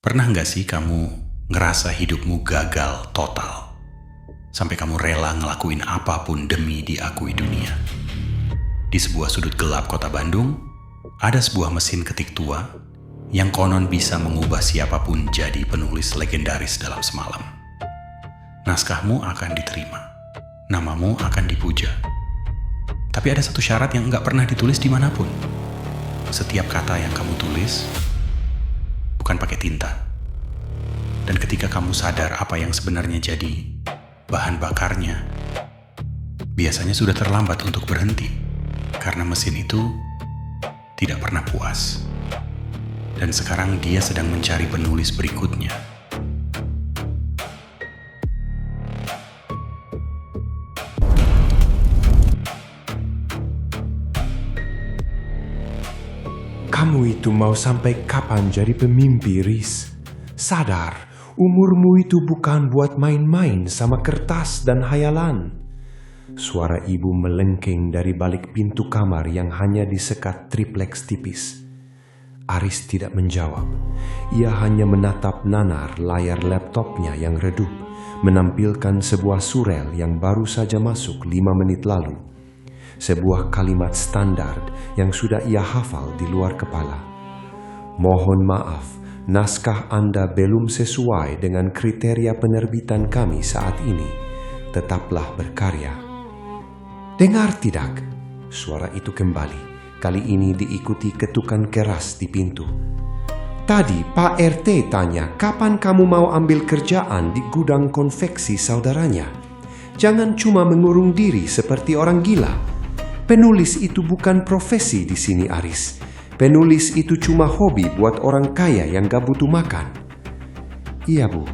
Pernah nggak sih kamu ngerasa hidupmu gagal total? Sampai kamu rela ngelakuin apapun demi diakui dunia. Di sebuah sudut gelap kota Bandung, ada sebuah mesin ketik tua yang konon bisa mengubah siapapun jadi penulis legendaris dalam semalam. Naskahmu akan diterima, namamu akan dipuja. Tapi ada satu syarat yang nggak pernah ditulis dimanapun. Setiap kata yang kamu tulis bukan pakai tinta. Dan ketika kamu sadar apa yang sebenarnya jadi bahan bakarnya, biasanya sudah terlambat untuk berhenti, karena mesin itu tidak pernah puas. Dan sekarang dia sedang mencari penulis berikutnya. Kamu itu mau sampai kapan jadi pemimpi, Riz? Sadar, umurmu itu bukan buat main-main sama kertas dan hayalan. Suara ibu melengking dari balik pintu kamar yang hanya disekat tripleks tipis. Aris tidak menjawab. Ia hanya menatap nanar layar laptopnya yang redup, menampilkan sebuah surel yang baru saja masuk 5 menit lalu. Sebuah kalimat standar yang sudah ia hafal di luar kepala. Mohon maaf, naskah Anda belum sesuai dengan kriteria penerbitan kami saat ini. Tetaplah berkarya. Dengar tidak? Suara itu kembali. Kali ini diikuti ketukan keras di pintu. Tadi Pak RT tanya, kapan kamu mau ambil kerjaan di gudang konveksi saudaranya? Jangan cuma mengurung diri seperti orang gila. Penulis itu bukan profesi di sini, Aris. Penulis itu cuma hobi buat orang kaya yang gak butuh makan. Iya, Bu.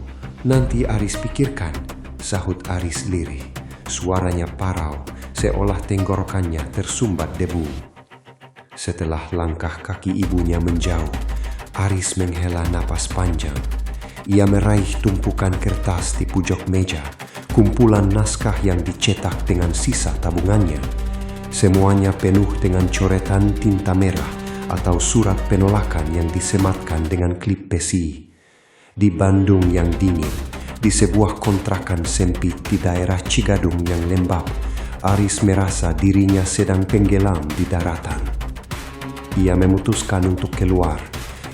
Nanti Aris pikirkan, sahut Aris lirih. Suaranya parau, seolah tenggorokannya tersumbat debu. Setelah langkah kaki ibunya menjauh, Aris menghela napas panjang. Ia meraih tumpukan kertas di pojok meja, kumpulan naskah yang dicetak dengan sisa tabungannya. Semuanya penuh dengan coretan tinta merah atau surat penolakan yang disematkan dengan klip pesi. Di Bandung yang dingin, di sebuah kontrakan sempit di daerah Cigadung yang lembab, Aris merasa dirinya sedang tenggelam di daratan. Ia memutuskan untuk keluar.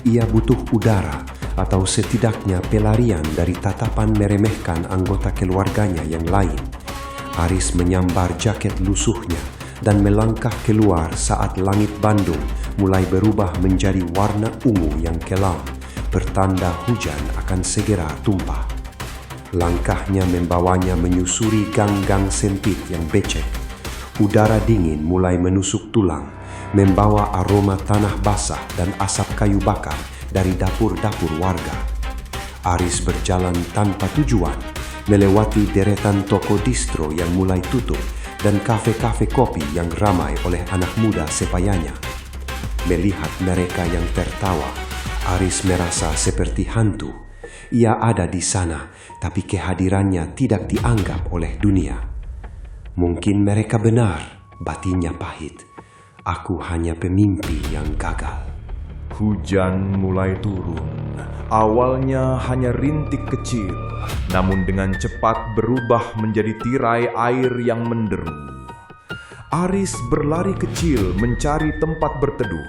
Ia butuh udara atau setidaknya pelarian dari tatapan meremehkan anggota keluarganya yang lain. Aris menyambar jaket lusuhnya dan melangkah keluar saat langit Bandung mulai berubah menjadi warna ungu yang kelam, pertanda hujan akan segera tumpah. Langkahnya membawanya menyusuri gang-gang sempit yang becek. Udara dingin mulai menusuk tulang, membawa aroma tanah basah dan asap kayu bakar dari dapur-dapur warga. Aris berjalan tanpa tujuan, melewati deretan toko distro yang mulai tutup dan kafe-kafe kopi yang ramai oleh anak muda sepayanya. Melihat mereka yang tertawa, Aris merasa seperti hantu. Ia ada di sana, tapi kehadirannya tidak dianggap oleh dunia. Mungkin mereka benar, batinnya pahit. Aku hanya pemimpi yang gagal. Hujan mulai turun. Awalnya hanya rintik kecil, namun dengan cepat berubah menjadi tirai air yang menderu. Aris berlari kecil mencari tempat berteduh.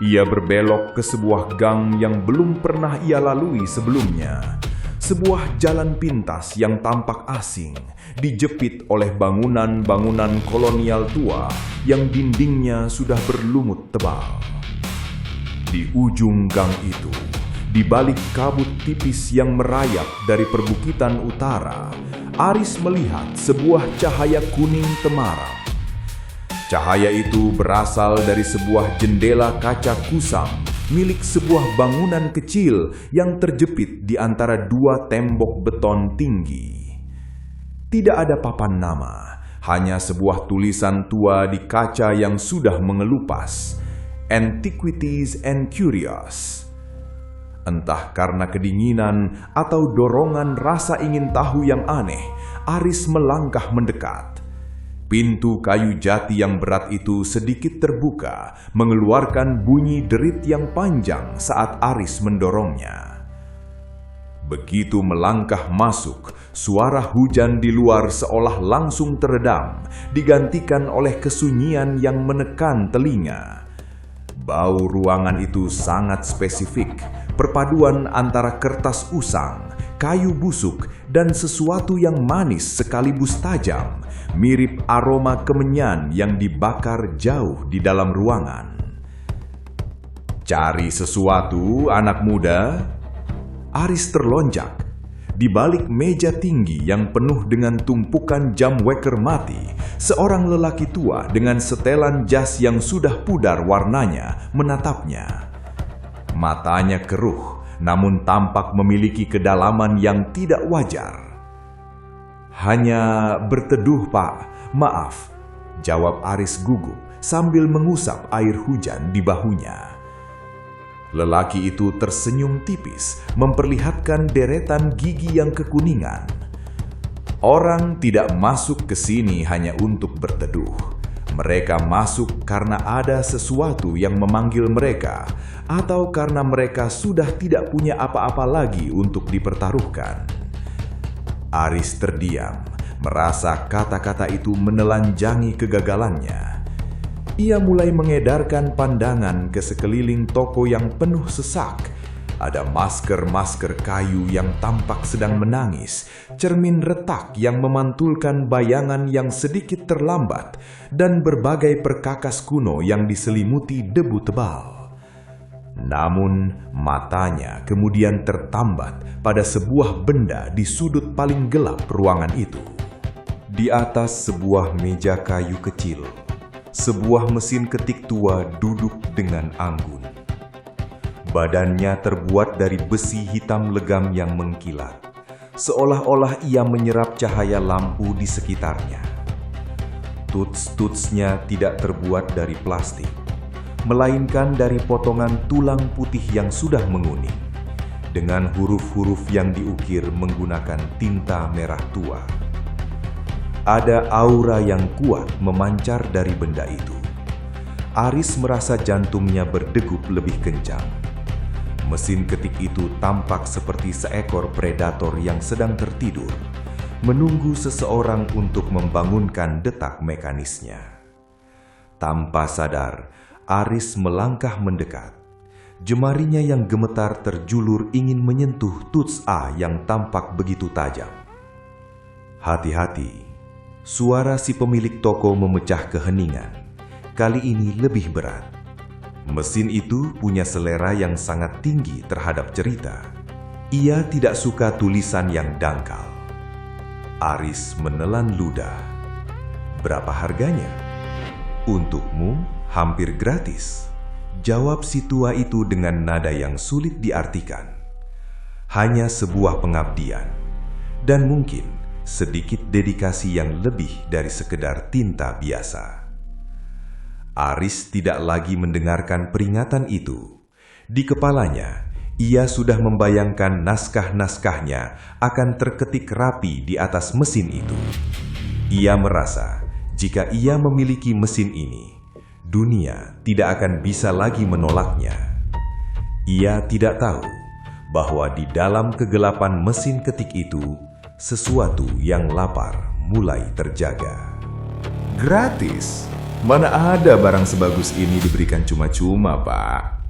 Ia berbelok ke sebuah gang yang belum pernah ia lalui sebelumnya. Sebuah jalan pintas yang tampak asing, dijepit oleh bangunan-bangunan kolonial tua yang dindingnya sudah berlumut tebal. Di ujung gang itu, di balik kabut tipis yang merayap dari perbukitan utara, Aris melihat sebuah cahaya kuning temaram. Cahaya itu berasal dari sebuah jendela kaca kusam milik sebuah bangunan kecil yang terjepit di antara dua tembok beton tinggi. Tidak ada papan nama, hanya sebuah tulisan tua di kaca yang sudah mengelupas. Antiquities and Curios. Entah karena kedinginan atau dorongan rasa ingin tahu yang aneh, Aris melangkah mendekat. Pintu kayu jati yang berat itu sedikit terbuka, mengeluarkan bunyi derit yang panjang saat Aris mendorongnya. Begitu melangkah masuk, suara hujan di luar seolah langsung teredam, digantikan oleh kesunyian yang menekan telinga. Bau ruangan itu sangat spesifik, perpaduan antara kertas usang, kayu busuk, dan sesuatu yang manis sekaligus tajam, mirip aroma kemenyan yang dibakar jauh di dalam ruangan. "Cari sesuatu, anak muda?" Aris terlonjak. Di balik meja tinggi yang penuh dengan tumpukan jam weker mati, seorang lelaki tua dengan setelan jas yang sudah pudar warnanya menatapnya. Matanya keruh, namun tampak memiliki kedalaman yang tidak wajar. "Hanya berteduh, Pak. Maaf," jawab Aris gugup sambil mengusap air hujan di bahunya. Lelaki itu tersenyum tipis, memperlihatkan deretan gigi yang kekuningan. "Orang tidak masuk ke sini hanya untuk berteduh. Mereka masuk karena ada sesuatu yang memanggil mereka, atau karena mereka sudah tidak punya apa-apa lagi untuk dipertaruhkan." Aris terdiam, merasa kata-kata itu menelanjangi kegagalannya. Ia mulai mengedarkan pandangan ke sekeliling toko yang penuh sesak. Ada masker-masker kayu yang tampak sedang menangis, cermin retak yang memantulkan bayangan yang sedikit terlambat, dan berbagai perkakas kuno yang diselimuti debu tebal. Namun matanya kemudian tertambat pada sebuah benda di sudut paling gelap ruangan itu. Di atas sebuah meja kayu kecil, sebuah mesin ketik tua duduk dengan anggun. Badannya terbuat dari besi hitam legam yang mengkilat, seolah-olah ia menyerap cahaya lampu di sekitarnya. Tuts-tutsnya tidak terbuat dari plastik, melainkan dari potongan tulang putih yang sudah menguning, dengan huruf-huruf yang diukir menggunakan tinta merah tua. Ada aura yang kuat memancar dari benda itu. Aris merasa jantungnya berdegup lebih kencang. Mesin ketik itu tampak seperti seekor predator yang sedang tertidur, menunggu seseorang untuk membangunkan detak mekanisnya. Tanpa sadar, Aris melangkah mendekat. Jemarinya yang gemetar terjulur ingin menyentuh tuts A yang tampak begitu tajam. "Hati-hati," suara si pemilik toko memecah keheningan. Kali ini lebih berat. Mesin itu punya selera yang sangat tinggi terhadap cerita. Ia tidak suka tulisan yang dangkal. Aris menelan ludah. "Berapa harganya?" "Untukmu hampir gratis," jawab si tua itu dengan nada yang sulit diartikan. Hanya sebuah pengabdian, dan mungkin sedikit dedikasi yang lebih dari sekedar tinta biasa. Aris tidak lagi mendengarkan peringatan itu. Di kepalanya, ia sudah membayangkan naskah-naskahnya akan terketik rapi di atas mesin itu. Ia merasa jika ia memiliki mesin ini, dunia tidak akan bisa lagi menolaknya. Ia tidak tahu bahwa di dalam kegelapan mesin ketik itu, sesuatu yang lapar mulai terjaga. "Gratis? Mana ada barang sebagus ini diberikan cuma-cuma, Pak?"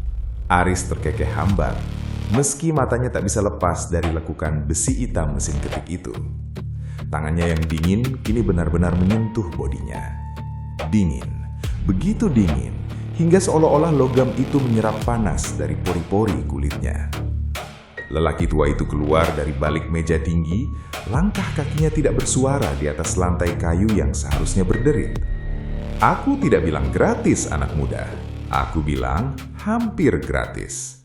Aris terkekeh hambar, meski matanya tak bisa lepas dari lekukan besi hitam mesin ketik itu. Tangannya yang dingin kini benar-benar menyentuh bodinya. Dingin, begitu dingin, hingga seolah-olah logam itu menyerap panas dari pori-pori kulitnya. Lelaki tua itu keluar dari balik meja tinggi, langkah kakinya tidak bersuara di atas lantai kayu yang seharusnya berderit. "Aku tidak bilang gratis, anak muda. Aku bilang hampir gratis.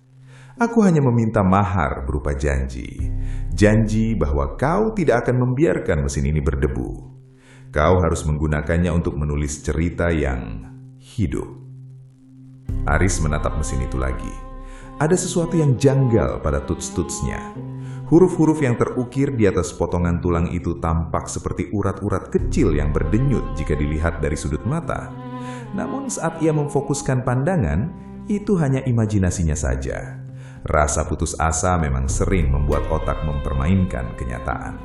Aku hanya meminta mahar berupa janji. Janji bahwa kau tidak akan membiarkan mesin ini berdebu. Kau harus menggunakannya untuk menulis cerita yang hidup." Aris menatap mesin itu lagi. Ada sesuatu yang janggal pada tuts-tutsnya. Huruf-huruf yang terukir di atas potongan tulang itu tampak seperti urat-urat kecil yang berdenyut jika dilihat dari sudut mata. Namun saat ia memfokuskan pandangan, itu hanya imajinasinya saja. Rasa putus asa memang sering membuat otak mempermainkan kenyataan.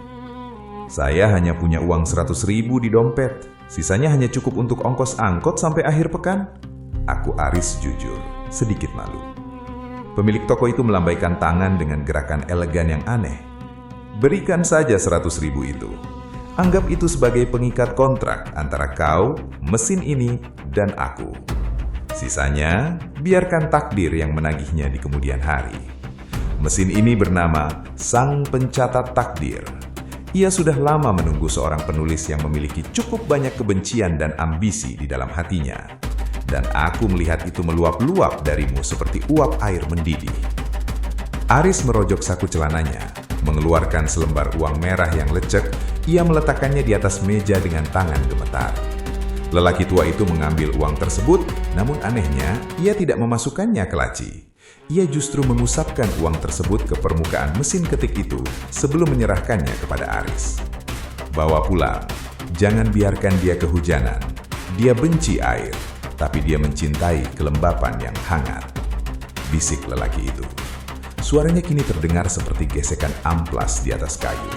Saya hanya punya uang 100.000 di dompet. Sisanya hanya cukup untuk ongkos angkot sampai akhir pekan. Aku Aris jujur, sedikit malu. Pemilik toko itu melambaikan tangan dengan gerakan elegan yang aneh. Berikan saja 100.000 itu. Anggap itu sebagai pengikat kontrak antara kau, mesin ini, dan aku. Sisanya, biarkan takdir yang menagihnya di kemudian hari. Mesin ini bernama Sang Pencatat Takdir. Ia sudah lama menunggu seorang penulis yang memiliki cukup banyak kebencian dan ambisi di dalam hatinya. Dan aku melihat itu meluap-luap darimu seperti uap air mendidih. Aris merojok saku celananya, mengeluarkan selembar uang merah yang lecek. Ia meletakkannya di atas meja dengan tangan gemetar. Lelaki tua itu mengambil uang tersebut, namun anehnya ia tidak memasukkannya ke laci. Ia justru mengusapkan uang tersebut ke permukaan mesin ketik itu sebelum menyerahkannya kepada Aris. Bawa pulang, jangan biarkan dia kehujanan. Dia benci air, tapi dia mencintai kelembapan yang hangat. Bisik lelaki itu. Suaranya kini terdengar seperti gesekan amplas di atas kayu.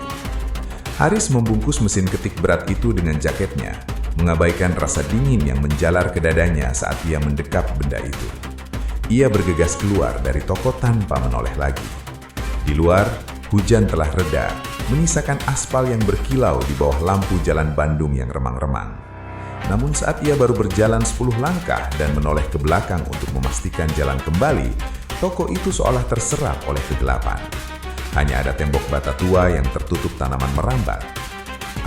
Aris membungkus mesin ketik berat itu dengan jaketnya, mengabaikan rasa dingin yang menjalar ke dadanya saat ia mendekap benda itu. Ia bergegas keluar dari toko tanpa menoleh lagi. Di luar, hujan telah reda, menyisakan aspal yang berkilau di bawah lampu jalan Bandung yang remang-remang. Namun saat ia baru berjalan 10 langkah dan menoleh ke belakang untuk memastikan jalan kembali, toko itu seolah terserap oleh kegelapan. Hanya ada tembok bata tua yang tertutup tanaman merambat.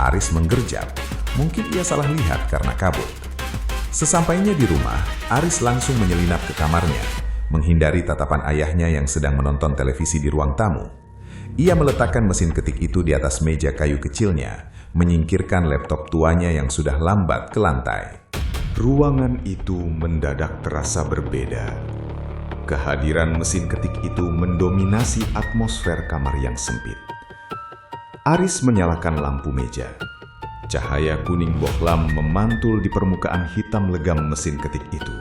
Aris menggerjap, mungkin ia salah lihat karena kabut. Sesampainya di rumah, Aris langsung menyelinap ke kamarnya, menghindari tatapan ayahnya yang sedang menonton televisi di ruang tamu. Ia meletakkan mesin ketik itu di atas meja kayu kecilnya, menyingkirkan laptop tuanya yang sudah lambat ke lantai. Ruangan itu mendadak terasa berbeda. Kehadiran mesin ketik itu mendominasi atmosfer kamar yang sempit. Aris menyalakan lampu meja. Cahaya kuning bohlam memantul di permukaan hitam legam mesin ketik itu,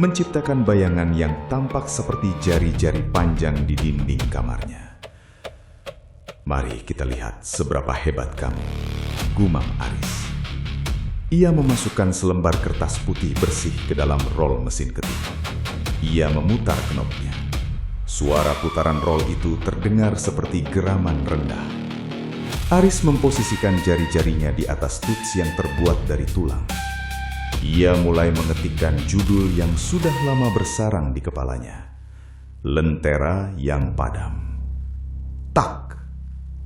menciptakan bayangan yang tampak seperti jari-jari panjang di dinding kamarnya. Mari kita lihat seberapa hebat kamu, gumam Aris. Ia memasukkan selembar kertas putih bersih ke dalam rol mesin ketik. Ia memutar knopnya. Suara putaran rol itu terdengar seperti geraman rendah. Aris memposisikan jari-jarinya di atas tuts yang terbuat dari tulang. Ia mulai mengetikkan judul yang sudah lama bersarang di kepalanya. Lentera yang Padam. Tak!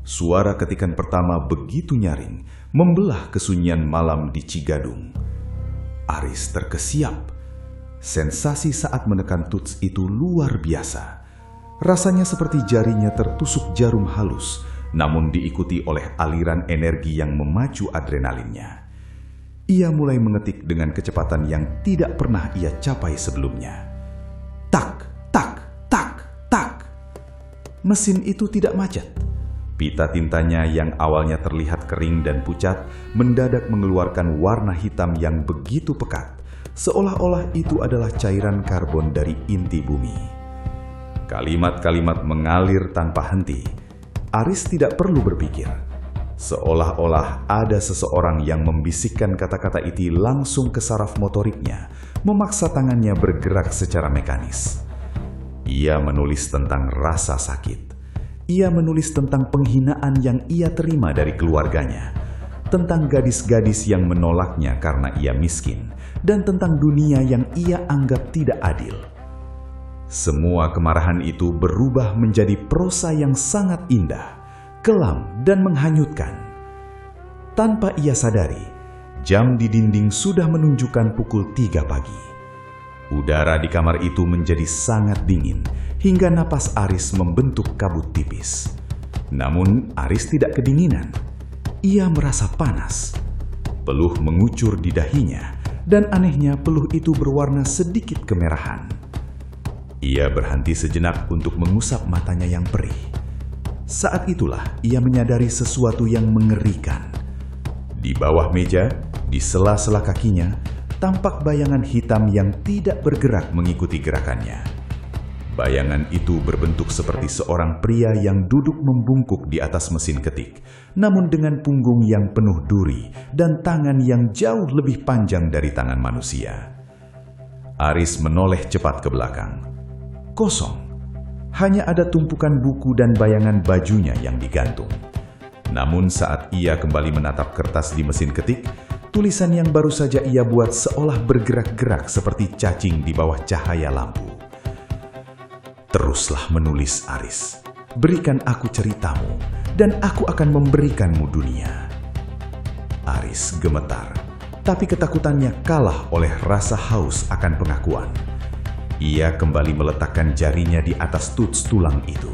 Suara ketikan pertama begitu nyaring, membelah kesunyian malam di Cigadung. Aris terkesiap. Sensasi saat menekan tuts itu luar biasa. Rasanya seperti jarinya tertusuk jarum halus, namun diikuti oleh aliran energi yang memacu adrenalinnya. Ia mulai mengetik dengan kecepatan yang tidak pernah ia capai sebelumnya. Tak, tak, tak, tak. Mesin itu tidak macet. Pita tintanya yang awalnya terlihat kering dan pucat mendadak mengeluarkan warna hitam yang begitu pekat, seolah-olah itu adalah cairan karbon dari inti bumi. Kalimat-kalimat mengalir tanpa henti. Aris tidak perlu berpikir. Seolah-olah ada seseorang yang membisikkan kata-kata itu langsung ke saraf motoriknya, memaksa tangannya bergerak secara mekanis. Ia menulis tentang rasa sakit. Ia menulis tentang penghinaan yang ia terima dari keluarganya, tentang gadis-gadis yang menolaknya karena ia miskin, dan tentang dunia yang ia anggap tidak adil. Semua kemarahan itu berubah menjadi prosa yang sangat indah, kelam dan menghanyutkan. Tanpa ia sadari, jam di dinding sudah menunjukkan pukul 3 pagi. Udara di kamar itu menjadi sangat dingin, hingga napas Aris membentuk kabut tipis. Namun Aris tidak kedinginan. Ia merasa panas. Peluh mengucur di dahinya, dan anehnya peluh itu berwarna sedikit kemerahan. Ia berhenti sejenak untuk mengusap matanya yang perih. Saat itulah ia menyadari sesuatu yang mengerikan. Di bawah meja, di sela-sela kakinya, tampak bayangan hitam yang tidak bergerak mengikuti gerakannya. Bayangan itu berbentuk seperti seorang pria yang duduk membungkuk di atas mesin ketik, namun dengan punggung yang penuh duri dan tangan yang jauh lebih panjang dari tangan manusia. Aris menoleh cepat ke belakang. Kosong. Hanya ada tumpukan buku dan bayangan bajunya yang digantung. Namun saat ia kembali menatap kertas di mesin ketik, tulisan yang baru saja ia buat seolah bergerak-gerak seperti cacing di bawah cahaya lampu. Teruslah menulis, Aris. Berikan aku ceritamu, dan aku akan memberikanmu dunia. Aris gemetar, tapi ketakutannya kalah oleh rasa haus akan pengakuan. Ia kembali meletakkan jarinya di atas tuts tulang itu.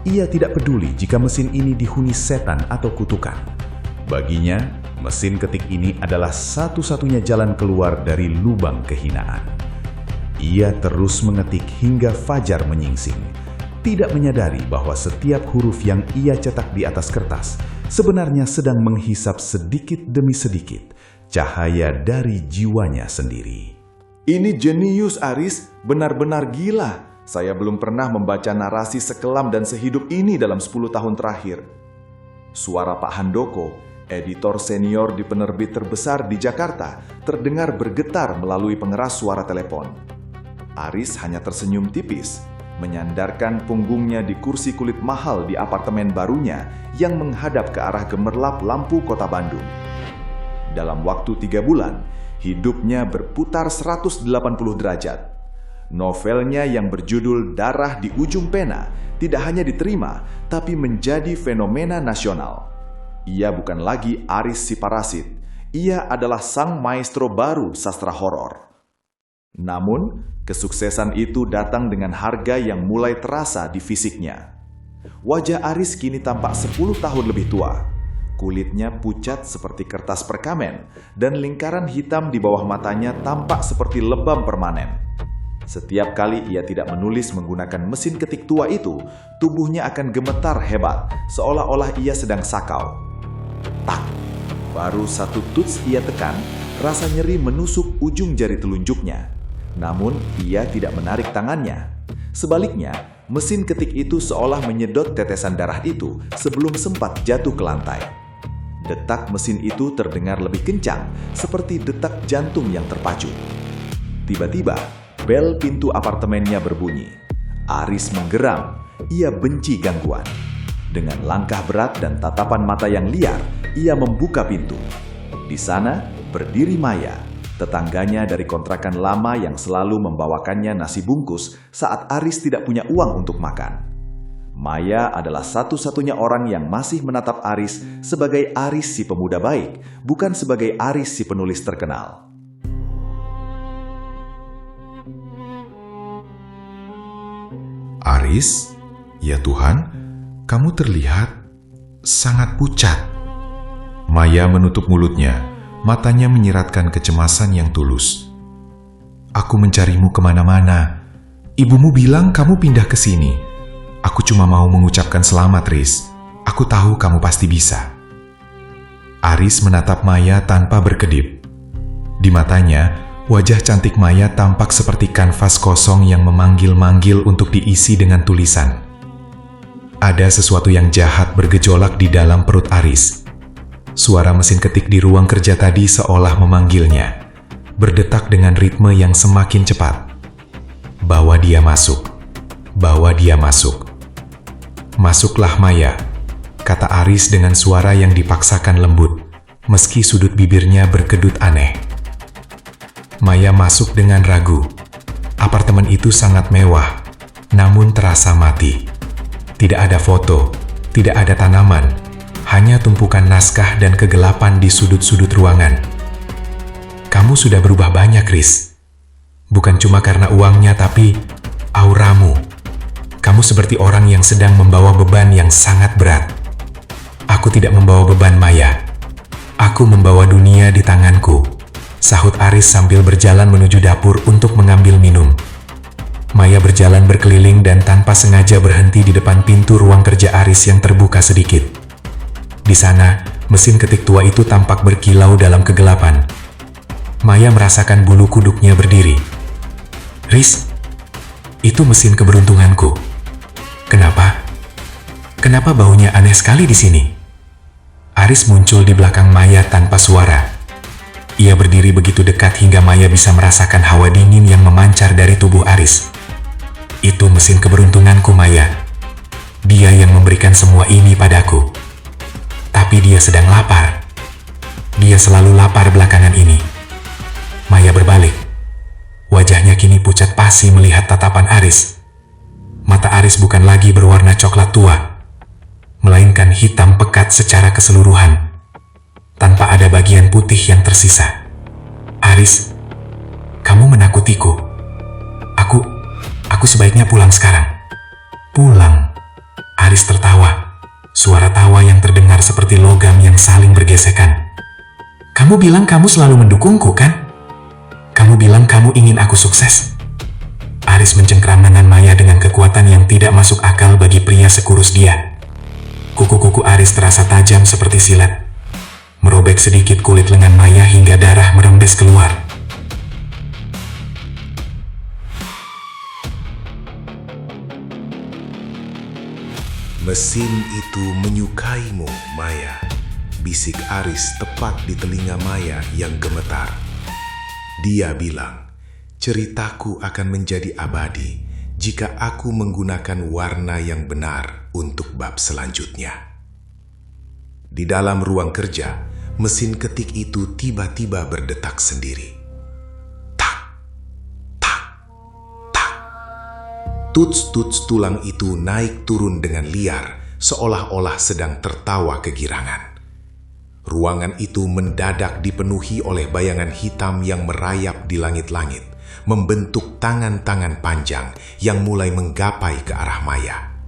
Ia tidak peduli jika mesin ini dihuni setan atau kutukan. Baginya, mesin ketik ini adalah satu-satunya jalan keluar dari lubang kehinaan. Ia terus mengetik hingga fajar menyingsing, tidak menyadari bahwa setiap huruf yang ia cetak di atas kertas sebenarnya sedang menghisap sedikit demi sedikit cahaya dari jiwanya sendiri. Ini jenius, Aris, benar-benar gila. Saya belum pernah membaca narasi sekelam dan sehidup ini dalam 10 tahun terakhir. Suara Pak Handoko, editor senior di penerbit terbesar di Jakarta, terdengar bergetar melalui pengeras suara telepon. Aris hanya tersenyum tipis, menyandarkan punggungnya di kursi kulit mahal di apartemen barunya yang menghadap ke arah gemerlap lampu kota Bandung. Dalam waktu 3 bulan, hidupnya berputar 180 derajat. Novelnya yang berjudul Darah di Ujung Pena tidak hanya diterima, tapi menjadi fenomena nasional. Ia bukan lagi Aris si parasit, ia adalah sang maestro baru sastra horor. Namun, kesuksesan itu datang dengan harga yang mulai terasa di fisiknya. Wajah Aris kini tampak 10 tahun lebih tua. Kulitnya pucat seperti kertas perkamen, dan lingkaran hitam di bawah matanya tampak seperti lebam permanen. Setiap kali ia tidak menulis menggunakan mesin ketik tua itu, tubuhnya akan gemetar hebat, seolah-olah ia sedang sakau. Tak, baru satu tuts ia tekan, rasa nyeri menusuk ujung jari telunjuknya. Namun, ia tidak menarik tangannya. Sebaliknya, mesin ketik itu seolah menyedot tetesan darah itu sebelum sempat jatuh ke lantai. Detak mesin itu terdengar lebih kencang, seperti detak jantung yang terpacu. Tiba-tiba, bel pintu apartemennya berbunyi. Aris menggeram, ia benci gangguan. Dengan langkah berat dan tatapan mata yang liar, ia membuka pintu. Di sana, berdiri Maya, tetangganya dari kontrakan lama yang selalu membawakannya nasi bungkus saat Aris tidak punya uang untuk makan. Maya adalah satu-satunya orang yang masih menatap Aris sebagai Aris si pemuda baik, bukan sebagai Aris si penulis terkenal. Aris, ya Tuhan, kamu terlihat sangat pucat. Maya menutup mulutnya. Matanya menyiratkan kecemasan yang tulus. Aku mencarimu kemana-mana. Ibumu bilang kamu pindah ke sini. Aku cuma mau mengucapkan selamat, Riz. Aku tahu kamu pasti bisa. Aris menatap Maya tanpa berkedip. Di matanya, wajah cantik Maya tampak seperti kanvas kosong yang memanggil-manggil untuk diisi dengan tulisan. Ada sesuatu yang jahat bergejolak di dalam perut Aris. Suara mesin ketik di ruang kerja tadi seolah memanggilnya, berdetak dengan ritme yang semakin cepat. Bawa dia masuk, bawa dia masuk. Masuklah Maya, kata Aris dengan suara yang dipaksakan lembut, meski sudut bibirnya berkedut aneh. Maya masuk dengan ragu. Apartemen itu sangat mewah, namun terasa mati. Tidak ada foto, tidak ada tanaman, hanya tumpukan naskah dan kegelapan di sudut-sudut ruangan. Kamu sudah berubah banyak, Riz. Bukan cuma karena uangnya, tapi auramu. Kamu seperti orang yang sedang membawa beban yang sangat berat. Aku tidak membawa beban, Maya. Aku membawa dunia di tanganku, sahut Aris sambil berjalan menuju dapur untuk mengambil minum. Maya berjalan berkeliling dan tanpa sengaja berhenti di depan pintu ruang kerja Aris yang terbuka sedikit. Di sana, mesin ketik tua itu tampak berkilau dalam kegelapan. Maya merasakan bulu kuduknya berdiri. Riz, Itu mesin keberuntunganku. Kenapa? Kenapa baunya aneh sekali di sini? Aris muncul di belakang Maya tanpa suara. Ia berdiri begitu dekat hingga Maya bisa merasakan hawa dingin yang memancar dari tubuh Aris. Itu mesin keberuntunganku, Maya. Dia yang memberikan semua ini padaku. Tapi dia sedang lapar. Dia selalu lapar belakangan ini. Maya berbalik. Wajahnya kini pucat pasi melihat tatapan Aris. Mata Aris bukan lagi berwarna coklat tua, melainkan hitam pekat secara keseluruhan, tanpa ada bagian putih yang tersisa. Aris, kamu menakutiku. Aku sebaiknya pulang sekarang. Pulang. Aris tertawa. Suara tawa yang terdengar seperti logam yang saling bergesekan. Kamu bilang kamu selalu mendukungku, kan? Kamu bilang kamu ingin aku sukses. Aris mencengkram tangan Maya dengan kekuatan yang tidak masuk akal bagi pria sekurus dia. Kuku-kuku Aris terasa tajam seperti silet, merobek sedikit kulit lengan Maya hingga darah merembes keluar. Mesin itu menyukaimu, Maya. Bisik Aris tepat di telinga Maya yang gemetar. Dia bilang, ceritaku akan menjadi abadi jika aku menggunakan warna yang benar untuk bab selanjutnya. Di dalam ruang kerja, mesin ketik itu tiba-tiba berdetak sendiri. Tak, tak, tak. Tuts-tuts tulang itu naik turun dengan liar, seolah-olah sedang tertawa kegirangan. Ruangan itu mendadak dipenuhi oleh bayangan hitam yang merayap di langit-langit, membentuk tangan-tangan panjang yang mulai menggapai ke arah Maya.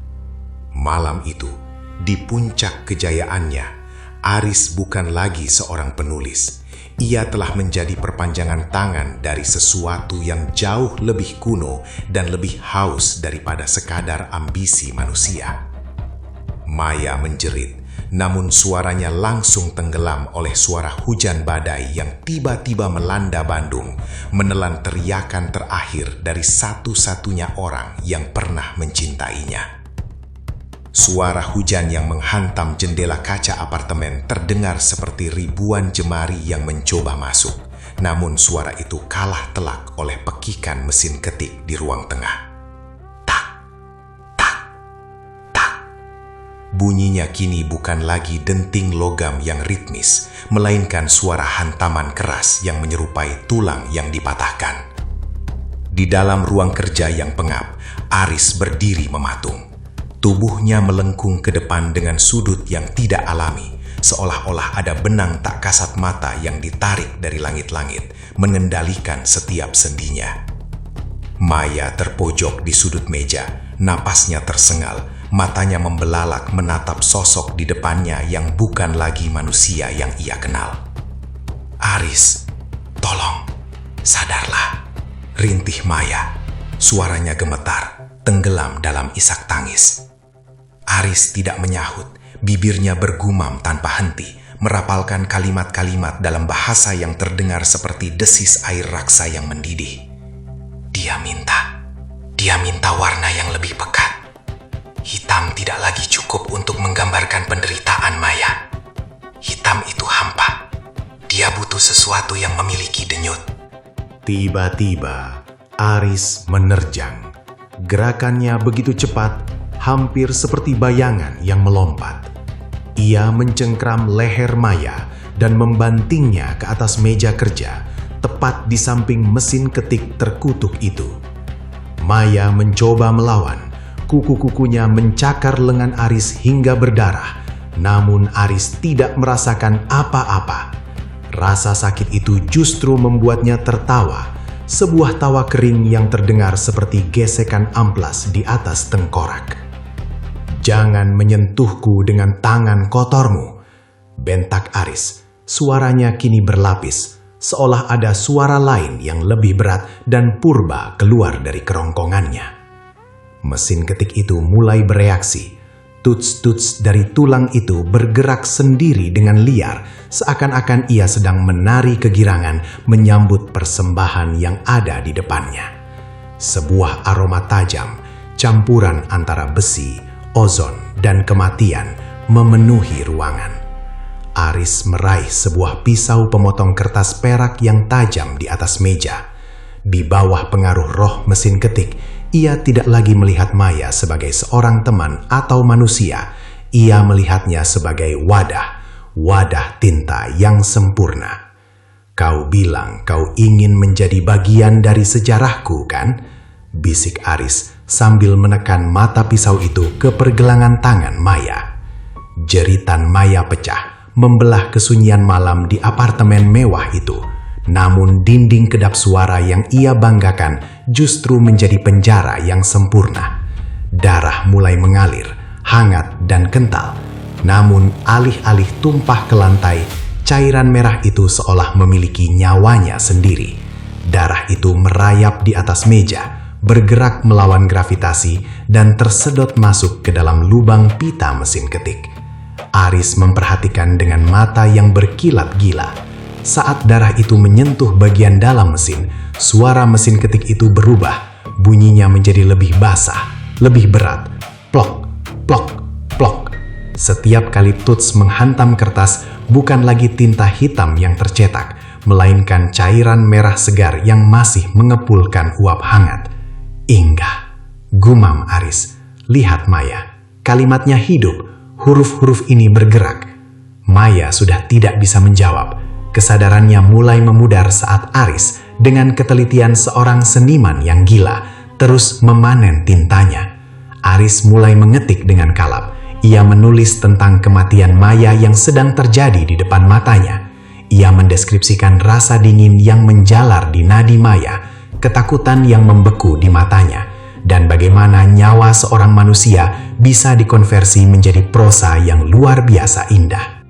Malam itu, di puncak kejayaannya, Aris bukan lagi seorang penulis. Ia telah menjadi perpanjangan tangan dari sesuatu yang jauh lebih kuno dan lebih haus daripada sekadar ambisi manusia. Maya menjerit, namun suaranya langsung tenggelam oleh suara hujan badai yang tiba-tiba melanda Bandung, menelan teriakan terakhir dari satu-satunya orang yang pernah mencintainya. Suara hujan yang menghantam jendela kaca apartemen terdengar seperti ribuan jemari yang mencoba masuk, namun suara itu kalah telak oleh pekikan mesin ketik di ruang tengah. Bunyinya kini bukan lagi denting logam yang ritmis, melainkan suara hantaman keras yang menyerupai tulang yang dipatahkan. Di dalam ruang kerja yang pengap, Aris berdiri mematung. Tubuhnya melengkung ke depan dengan sudut yang tidak alami, seolah-olah ada benang tak kasat mata yang ditarik dari langit-langit, mengendalikan setiap sendinya. Maya terpojok di sudut meja, napasnya tersengal, matanya membelalak menatap sosok di depannya yang bukan lagi manusia yang ia kenal. Aris, tolong, sadarlah, rintih Maya. Suaranya gemetar, tenggelam dalam isak tangis. Aris tidak menyahut, bibirnya bergumam tanpa henti, merapalkan kalimat-kalimat dalam bahasa yang terdengar seperti desis air raksa yang mendidih. Dia minta warna yang lebih pekat. Hitam tidak lagi cukup untuk menggambarkan penderitaan Maya. Hitam itu hampa. Dia butuh sesuatu yang memiliki denyut. Tiba-tiba, Aris menerjang. Gerakannya begitu cepat, hampir seperti bayangan yang melompat. Ia mencengkram leher Maya dan membantingnya ke atas meja kerja, tepat di samping mesin ketik terkutuk itu. Maya mencoba melawan. Kuku-kukunya mencakar lengan Aris hingga berdarah, namun Aris tidak merasakan apa-apa. Rasa sakit itu justru membuatnya tertawa, sebuah tawa kering yang terdengar seperti gesekan amplas di atas tengkorak. "Jangan menyentuhku dengan tangan kotormu," bentak Aris. Suaranya kini berlapis, seolah ada suara lain yang lebih berat dan purba keluar dari kerongkongannya. Mesin ketik itu mulai bereaksi. Tuts-tuts dari tulang itu bergerak sendiri dengan liar, seakan-akan ia sedang menari kegirangan menyambut persembahan yang ada di depannya. Sebuah aroma tajam, campuran antara besi, ozon, dan kematian memenuhi ruangan. Aris meraih sebuah pisau pemotong kertas perak yang tajam di atas meja. Di bawah pengaruh roh mesin ketik, ia tidak lagi melihat Maya sebagai seorang teman atau manusia. Ia melihatnya sebagai wadah tinta yang sempurna. "Kau bilang kau ingin menjadi bagian dari sejarahku, kan?" bisik Aris sambil menekan mata pisau itu ke pergelangan tangan Maya. Jeritan Maya pecah, membelah kesunyian malam di apartemen mewah itu. Namun dinding kedap suara yang ia banggakan justru menjadi penjara yang sempurna. Darah mulai mengalir, hangat dan kental. Namun alih-alih tumpah ke lantai, cairan merah itu seolah memiliki nyawanya sendiri. Darah itu merayap di atas meja, bergerak melawan gravitasi dan tersedot masuk ke dalam lubang pita mesin ketik. Aris memperhatikan dengan mata yang berkilat gila. Saat darah itu menyentuh bagian dalam mesin, suara mesin ketik itu berubah. Bunyinya menjadi lebih basah, lebih berat. Plok, plok, plok. Setiap kali tuts menghantam kertas, bukan lagi tinta hitam yang tercetak, melainkan cairan merah segar yang masih mengepulkan uap hangat. "Inggah," gumam Aris. "Lihat Maya, kalimatnya hidup, huruf-huruf ini bergerak." Maya sudah tidak bisa menjawab. Kesadarannya mulai memudar saat Aris, dengan ketelitian seorang seniman yang gila, terus memanen tintanya. Aris mulai mengetik dengan kalap. Ia menulis tentang kematian Maya yang sedang terjadi di depan matanya. Ia mendeskripsikan rasa dingin yang menjalar di nadi Maya, ketakutan yang membeku di matanya, dan bagaimana nyawa seorang manusia bisa dikonversi menjadi prosa yang luar biasa indah.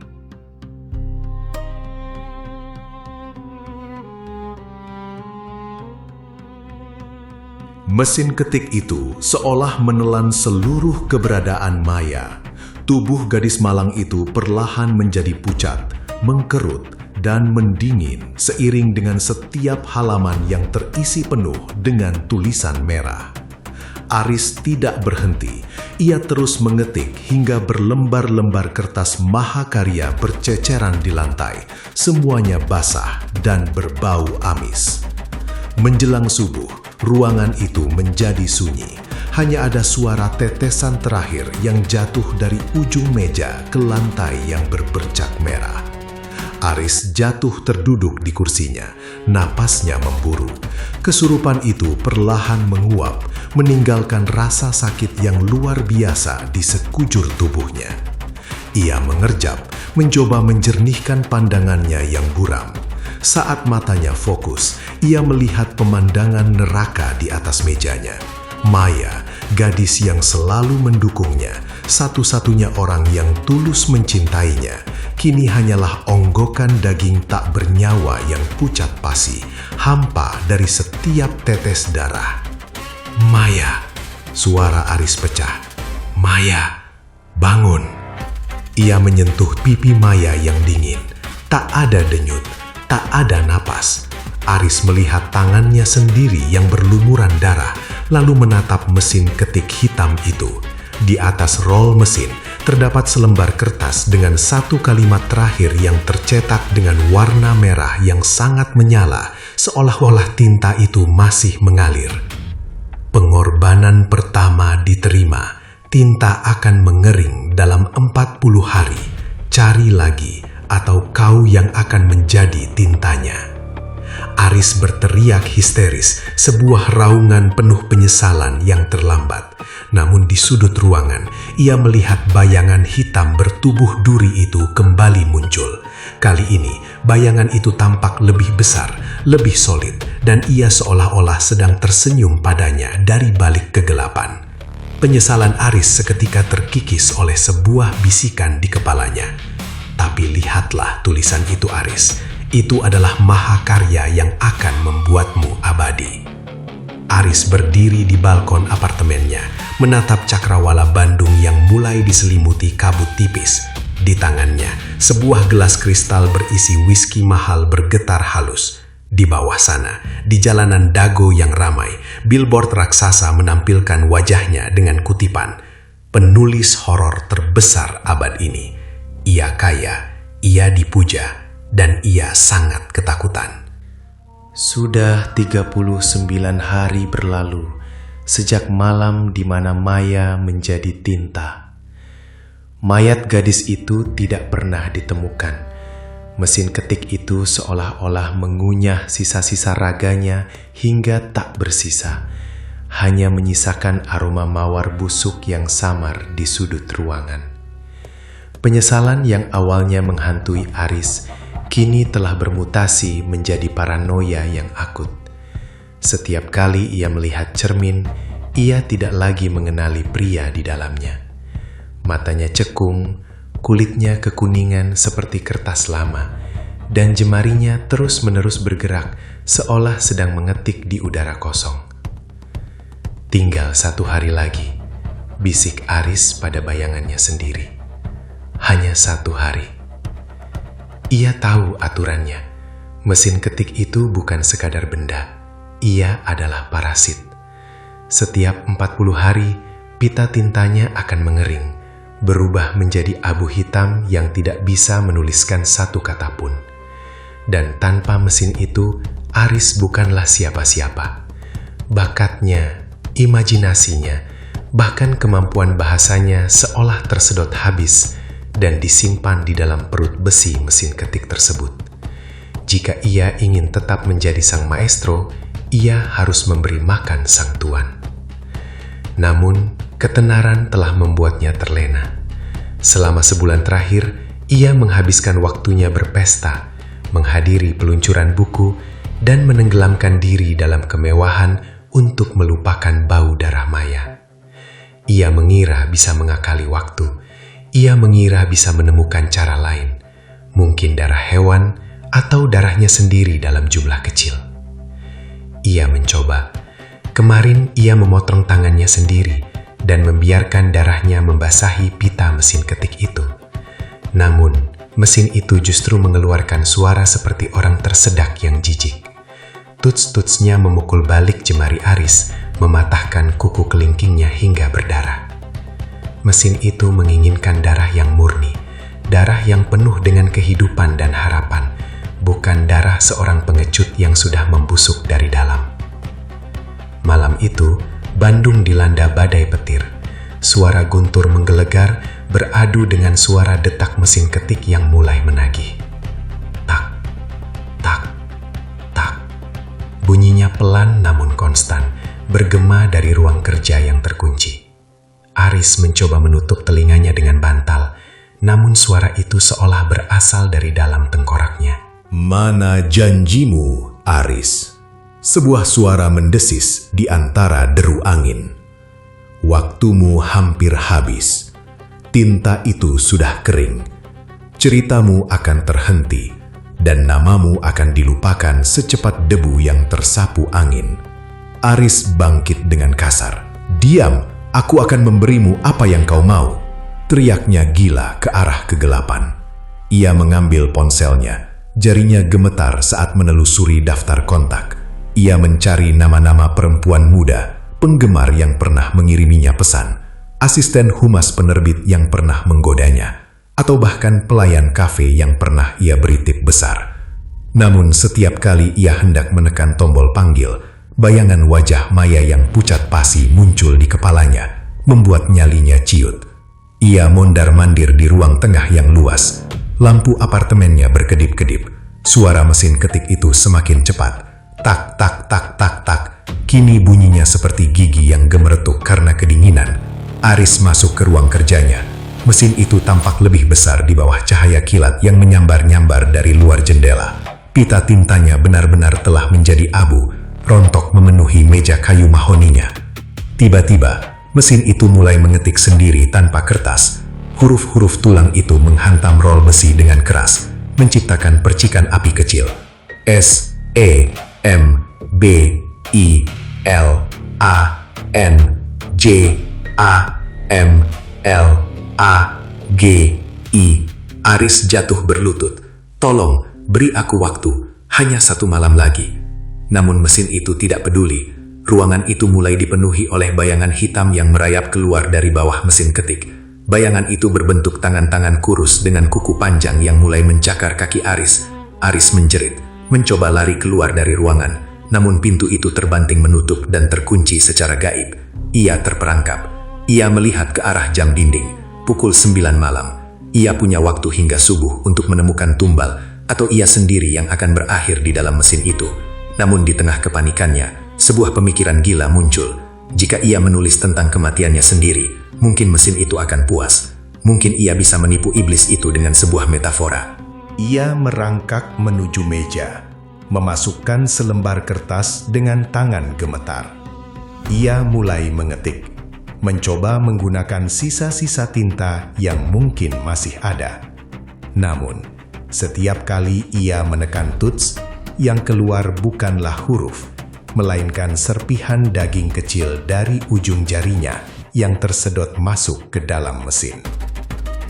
Mesin ketik itu seolah menelan seluruh keberadaan Maya. Tubuh gadis malang itu perlahan menjadi pucat, mengkerut, dan mendingin seiring dengan setiap halaman yang terisi penuh dengan tulisan merah. Aris tidak berhenti. Ia terus mengetik hingga berlembar-lembar kertas mahakarya berceceran di lantai. Semuanya basah dan berbau amis. Menjelang subuh, ruangan itu menjadi sunyi. Hanya ada suara tetesan terakhir yang jatuh dari ujung meja ke lantai yang berbercak merah. Aris jatuh terduduk di kursinya, napasnya memburu. Kesurupan itu perlahan menguap, meninggalkan rasa sakit yang luar biasa di sekujur tubuhnya. Ia mengerjap, mencoba menjernihkan pandangannya yang buram. Saat matanya fokus, ia melihat pemandangan neraka di atas mejanya. Maya, gadis yang selalu mendukungnya, satu-satunya orang yang tulus mencintainya, kini hanyalah onggokan daging tak bernyawa yang pucat pasi, hampa dari setiap tetes darah. "Maya," suara Aris pecah. "Maya, bangun." Ia menyentuh pipi Maya yang dingin. Tak ada denyut, tak ada napas. Aris melihat tangannya sendiri yang berlumuran darah, lalu menatap mesin ketik hitam itu. Di atas rol mesin, terdapat selembar kertas dengan satu kalimat terakhir yang tercetak dengan warna merah yang sangat menyala, seolah-olah tinta itu masih mengalir. "Pengorbanan pertama diterima, tinta akan mengering dalam 40 hari. Cari lagi, atau kau yang akan menjadi tintanya." Aris berteriak histeris, sebuah raungan penuh penyesalan yang terlambat. Namun di sudut ruangan, ia melihat bayangan hitam bertubuh duri itu kembali muncul. Kali ini, bayangan itu tampak lebih besar, lebih solid, dan ia seolah-olah sedang tersenyum padanya dari balik kegelapan. Penyesalan Aris seketika terkikis oleh sebuah bisikan di kepalanya. "Tapi lihatlah tulisan itu, Aris. Itu adalah mahakarya yang akan membuatmu abadi." Aris berdiri di balkon apartemennya, menatap cakrawala Bandung yang mulai diselimuti kabut tipis. Di tangannya, sebuah gelas kristal berisi whisky mahal bergetar halus. Di bawah sana, di jalanan Dago yang ramai, billboard raksasa menampilkan wajahnya dengan kutipan, "Penulis horor terbesar abad ini. Ia kaya, ia dipuja, dan ia sangat ketakutan." Sudah 39 hari berlalu sejak malam di mana Maya menjadi tinta. Mayat gadis itu tidak pernah ditemukan. Mesin ketik itu seolah-olah mengunyah sisa-sisa raganya hingga tak bersisa, hanya menyisakan aroma mawar busuk yang samar di sudut ruangan. Penyesalan yang awalnya menghantui Aris kini telah bermutasi menjadi paranoia yang akut. Setiap kali ia melihat cermin, ia tidak lagi mengenali pria di dalamnya. Matanya cekung, kulitnya kekuningan seperti kertas lama, dan jemarinya terus-menerus bergerak seolah sedang mengetik di udara kosong. "Tinggal 1 hari lagi," bisik Aris pada bayangannya sendiri. "Hanya 1 hari." Ia tahu aturannya. Mesin ketik itu bukan sekadar benda. Ia adalah parasit. Setiap 40 hari, pita tintanya akan mengering, berubah menjadi abu hitam yang tidak bisa menuliskan satu kata pun. Dan tanpa mesin itu, Aris bukanlah siapa-siapa. Bakatnya, imajinasinya, bahkan kemampuan bahasanya seolah tersedot habis dan disimpan di dalam perut besi mesin ketik tersebut. Jika ia ingin tetap menjadi sang maestro, ia harus memberi makan sang tuan. Namun, ketenaran telah membuatnya terlena. Selama sebulan terakhir, ia menghabiskan waktunya berpesta, menghadiri peluncuran buku, dan menenggelamkan diri dalam kemewahan untuk melupakan bau darah Maya. Ia mengira bisa mengakali waktu. Ia mengira bisa menemukan cara lain, mungkin darah hewan atau darahnya sendiri dalam jumlah kecil. Ia mencoba. Kemarin ia memotong tangannya sendiri dan membiarkan darahnya membasahi pita mesin ketik itu. Namun, mesin itu justru mengeluarkan suara seperti orang tersedak yang jijik. Tuts-tutsnya memukul balik jemari Aris, mematahkan kuku kelingkingnya hingga berdarah. Mesin itu menginginkan darah yang murni, darah yang penuh dengan kehidupan dan harapan, bukan darah seorang pengecut yang sudah membusuk dari dalam. Malam itu, Bandung dilanda badai petir. Suara guntur menggelegar beradu dengan suara detak mesin ketik yang mulai menagih. Tak, tak, tak. Bunyinya pelan namun konstan, bergema dari ruang kerja yang terkunci. Aris mencoba menutup telinganya dengan bantal, namun suara itu seolah berasal dari dalam tengkoraknya. "Mana janjimu, Aris?" Sebuah suara mendesis di antara deru angin. "Waktumu hampir habis. Tinta itu sudah kering. Ceritamu akan terhenti, dan namamu akan dilupakan secepat debu yang tersapu angin." Aris bangkit dengan kasar. "Diam, aku akan memberimu apa yang kau mau," teriaknya gila ke arah kegelapan. Ia mengambil ponselnya. Jarinya gemetar saat menelusuri daftar kontak. Ia mencari nama-nama perempuan muda, penggemar yang pernah mengiriminya pesan, asisten humas penerbit yang pernah menggodanya, atau bahkan pelayan kafe yang pernah ia beri tip besar. Namun setiap kali ia hendak menekan tombol panggil, bayangan wajah Maya yang pucat pasi muncul di kepalanya, membuat nyalinya ciut. Ia mondar-mandir di ruang tengah yang luas. Lampu apartemennya berkedip-kedip. Suara mesin ketik itu semakin cepat. Tak, tak, tak, tak, tak. Kini bunyinya seperti gigi yang gemeretuk karena kedinginan. Aris masuk ke ruang kerjanya. Mesin itu tampak lebih besar di bawah cahaya kilat yang menyambar-nyambar dari luar jendela. Pita tintanya benar-benar telah menjadi abu, rontok memenuhi meja kayu mahoninya. Tiba-tiba, mesin itu mulai mengetik sendiri tanpa kertas. Huruf-huruf tulang itu menghantam rol besi dengan keras, menciptakan percikan api kecil. S, E, M, B, I, L, A, N, J, A, M, L, A, G, I. Aris jatuh berlutut. "Tolong, beri aku waktu. hanya 1 malam lagi. Namun mesin itu tidak peduli. Ruangan itu mulai dipenuhi oleh bayangan hitam yang merayap keluar dari bawah mesin ketik. Bayangan itu berbentuk tangan-tangan kurus dengan kuku panjang yang mulai mencakar kaki Aris. Aris menjerit, mencoba lari keluar dari ruangan. Namun pintu itu terbanting menutup dan terkunci secara gaib. Ia terperangkap. Ia melihat ke arah jam dinding. Pukul 9 malam. Ia punya waktu hingga subuh untuk menemukan tumbal, atau ia sendiri yang akan berakhir di dalam mesin itu. Namun di tengah kepanikannya, sebuah pemikiran gila muncul. Jika ia menulis tentang kematiannya sendiri, mungkin mesin itu akan puas. Mungkin ia bisa menipu iblis itu dengan sebuah metafora. Ia merangkak menuju meja, memasukkan selembar kertas dengan tangan gemetar. Ia mulai mengetik, mencoba menggunakan sisa-sisa tinta yang mungkin masih ada. Namun, setiap kali ia menekan tuts, yang keluar bukanlah huruf, melainkan serpihan daging kecil dari ujung jarinya yang tersedot masuk ke dalam mesin.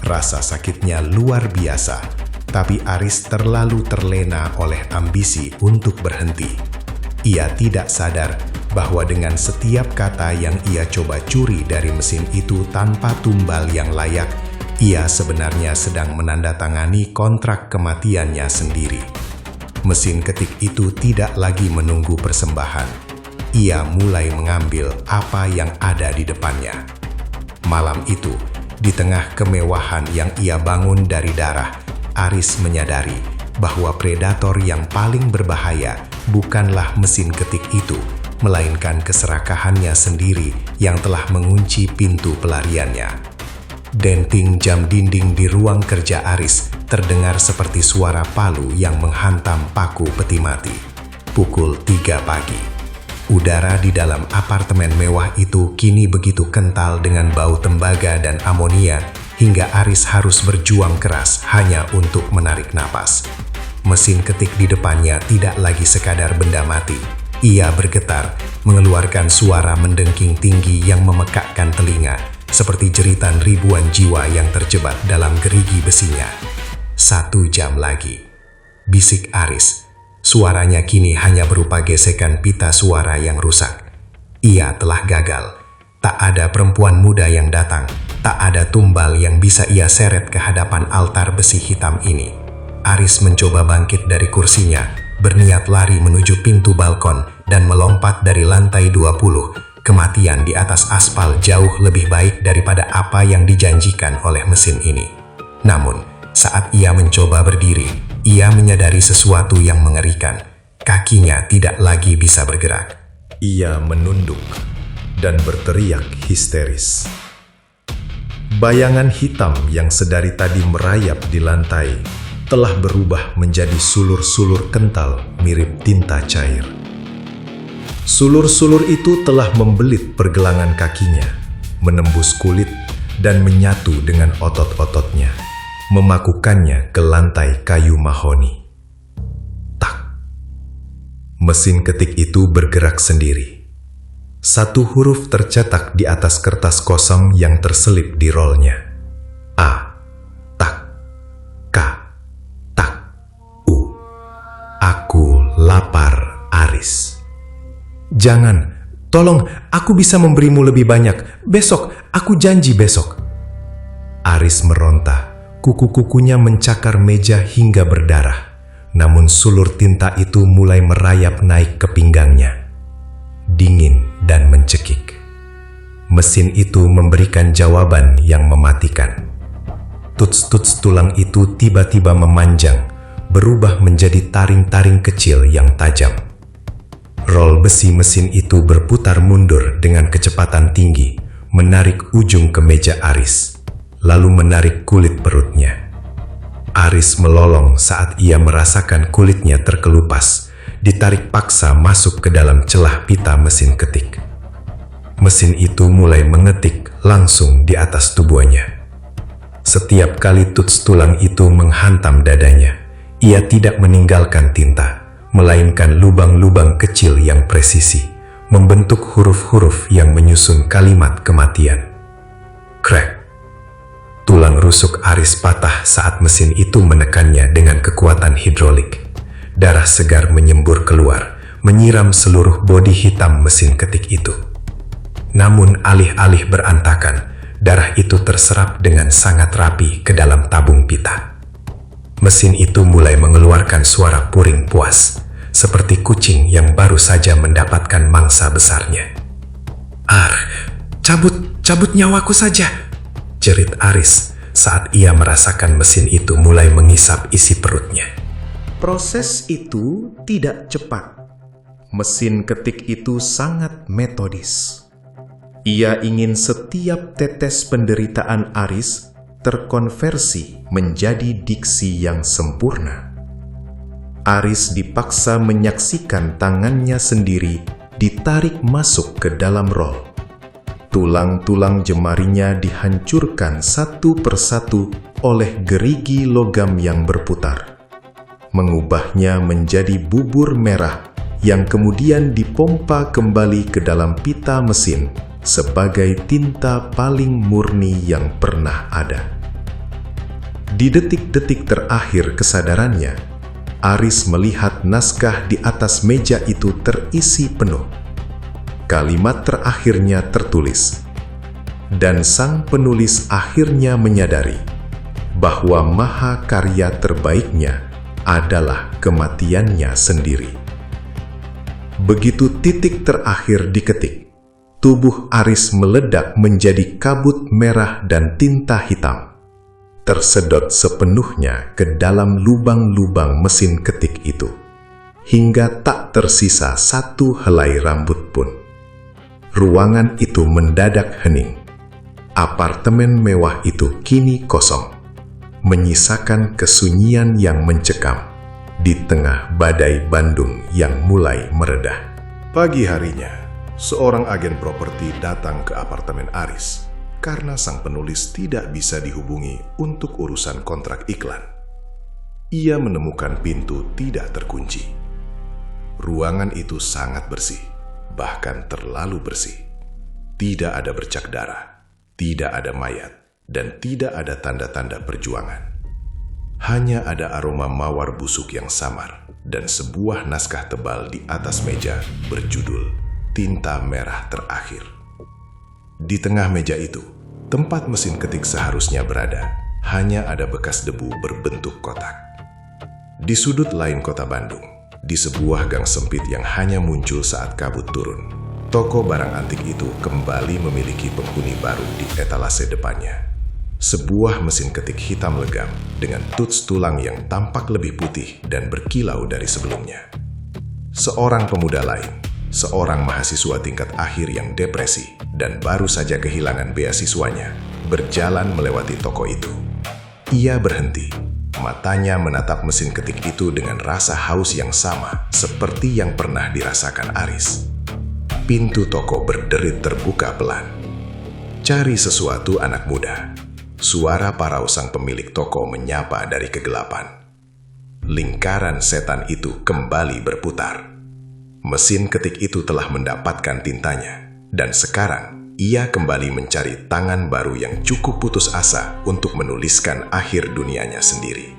Rasa sakitnya luar biasa, tapi Aris terlalu terlena oleh ambisi untuk berhenti. Ia tidak sadar bahwa dengan setiap kata yang ia coba curi dari mesin itu tanpa tumbal yang layak, ia sebenarnya sedang menandatangani kontrak kematiannya sendiri. Mesin ketik itu tidak lagi menunggu persembahan. Ia mulai mengambil apa yang ada di depannya. Malam itu, di tengah kemewahan yang ia bangun dari darah, Aris menyadari bahwa predator yang paling berbahaya bukanlah mesin ketik itu, melainkan keserakahannya sendiri yang telah mengunci pintu pelariannya. Denting jam dinding di ruang kerja Aris terdengar seperti suara palu yang menghantam paku peti mati. Pukul 3 pagi. Udara di dalam apartemen mewah itu kini begitu kental dengan bau tembaga dan amonia hingga Aris harus berjuang keras hanya untuk menarik napas. Mesin ketik di depannya tidak lagi sekadar benda mati. Ia bergetar, mengeluarkan suara mendengking tinggi yang memekakkan telinga, seperti jeritan ribuan jiwa yang terjebak dalam gerigi besinya. 1 jam lagi. Bisik Aris. Suaranya kini hanya berupa gesekan pita suara yang rusak. Ia telah gagal. Tak ada perempuan muda yang datang. Tak ada tumbal yang bisa ia seret ke hadapan altar besi hitam ini. Aris mencoba bangkit dari kursinya, berniat lari menuju pintu balkon dan melompat dari lantai 20. Kematian di atas aspal jauh lebih baik daripada apa yang dijanjikan oleh mesin ini. Namun, saat ia mencoba berdiri, ia menyadari sesuatu yang mengerikan. Kakinya tidak lagi bisa bergerak. Ia menunduk dan berteriak histeris. Bayangan hitam yang sedari tadi merayap di lantai telah berubah menjadi sulur-sulur kental mirip tinta cair. Sulur-sulur itu telah membelit pergelangan kakinya, menembus kulit dan menyatu dengan otot-ototnya, memakukannya ke lantai kayu mahoni. Tak. Mesin ketik itu bergerak sendiri. 1 huruf tercetak di atas kertas kosong yang terselip di rolnya. A. Tak. K. Tak. U. Aku lapar, Aris. Jangan, tolong, aku bisa memberimu lebih banyak. Besok, aku janji besok. Aris meronta, kuku-kukunya mencakar meja hingga berdarah. Namun sulur tinta itu mulai merayap naik ke pinggangnya. Dingin dan mencekik. Mesin itu memberikan jawaban yang mematikan. Tuts-tuts tulang itu tiba-tiba memanjang, berubah menjadi taring-taring kecil yang tajam. Rol besi mesin itu berputar mundur dengan kecepatan tinggi, menarik ujung ke meja Aris, lalu menarik kulit perutnya. Aris melolong saat ia merasakan kulitnya terkelupas, ditarik paksa masuk ke dalam celah pita mesin ketik. Mesin itu mulai mengetik langsung di atas tubuhnya. Setiap kali tuts tulang itu menghantam dadanya, ia tidak meninggalkan tinta, melainkan lubang-lubang kecil yang presisi, membentuk huruf-huruf yang menyusun kalimat kematian. Crack. Tulang rusuk Aris patah saat mesin itu menekannya dengan kekuatan hidrolik. Darah segar menyembur keluar, menyiram seluruh bodi hitam mesin ketik itu. Namun alih-alih berantakan, darah itu terserap dengan sangat rapi ke dalam tabung pita. Mesin itu mulai mengeluarkan suara puring puas, seperti kucing yang baru saja mendapatkan mangsa besarnya. Cabut nyawaku saja, jerit Aris saat ia merasakan mesin itu mulai mengisap isi perutnya. Proses itu tidak cepat. Mesin ketik itu sangat metodis. Ia ingin setiap tetes penderitaan Aris terkonversi menjadi diksi yang sempurna. Aris dipaksa menyaksikan tangannya sendiri ditarik masuk ke dalam rol. Tulang-tulang jemarinya dihancurkan satu persatu oleh gerigi logam yang berputar, mengubahnya menjadi bubur merah yang kemudian dipompa kembali ke dalam pita mesin sebagai tinta paling murni yang pernah ada. Di detik-detik terakhir kesadarannya, Aris melihat naskah di atas meja itu terisi penuh. Kalimat terakhirnya tertulis, dan sang penulis akhirnya menyadari bahwa mahakarya terbaiknya adalah kematiannya sendiri. Begitu titik terakhir diketik, tubuh Aris meledak menjadi kabut merah dan tinta hitam, tersedot sepenuhnya ke dalam lubang-lubang mesin ketik itu, hingga tak tersisa satu helai rambut pun. Ruangan itu mendadak hening. Apartemen mewah itu kini kosong, menyisakan kesunyian yang mencekam di tengah badai Bandung yang mulai meredah. Pagi harinya, seorang agen properti datang ke apartemen Aris karena sang penulis tidak bisa dihubungi untuk urusan kontrak iklan. Ia menemukan pintu tidak terkunci. Ruangan itu sangat bersih, bahkan terlalu bersih. Tidak ada bercak darah, tidak ada mayat, dan tidak ada tanda-tanda perjuangan. Hanya ada aroma mawar busuk yang samar dan sebuah naskah tebal di atas meja berjudul Tinta Merah Terakhir. Di tengah meja itu, tempat mesin ketik seharusnya berada, hanya ada bekas debu berbentuk kotak. Di sudut lain kota Bandung, di sebuah gang sempit yang hanya muncul saat kabut turun, toko barang antik itu kembali memiliki penghuni baru di etalase depannya. Sebuah mesin ketik hitam legam dengan tuts tulang yang tampak lebih putih dan berkilau dari sebelumnya. Seorang pemuda lain, seorang mahasiswa tingkat akhir yang depresi dan baru saja kehilangan beasiswanya, berjalan melewati toko itu. Ia berhenti, matanya menatap mesin ketik itu dengan rasa haus yang sama seperti yang pernah dirasakan Aris. Pintu toko berderit terbuka pelan. "Cari sesuatu, anak muda," suara parau sang pemilik toko menyapa dari kegelapan. Lingkaran setan itu kembali berputar. Mesin ketik itu telah mendapatkan tintanya, dan sekarang ia kembali mencari tangan baru yang cukup putus asa untuk menuliskan akhir dunianya sendiri.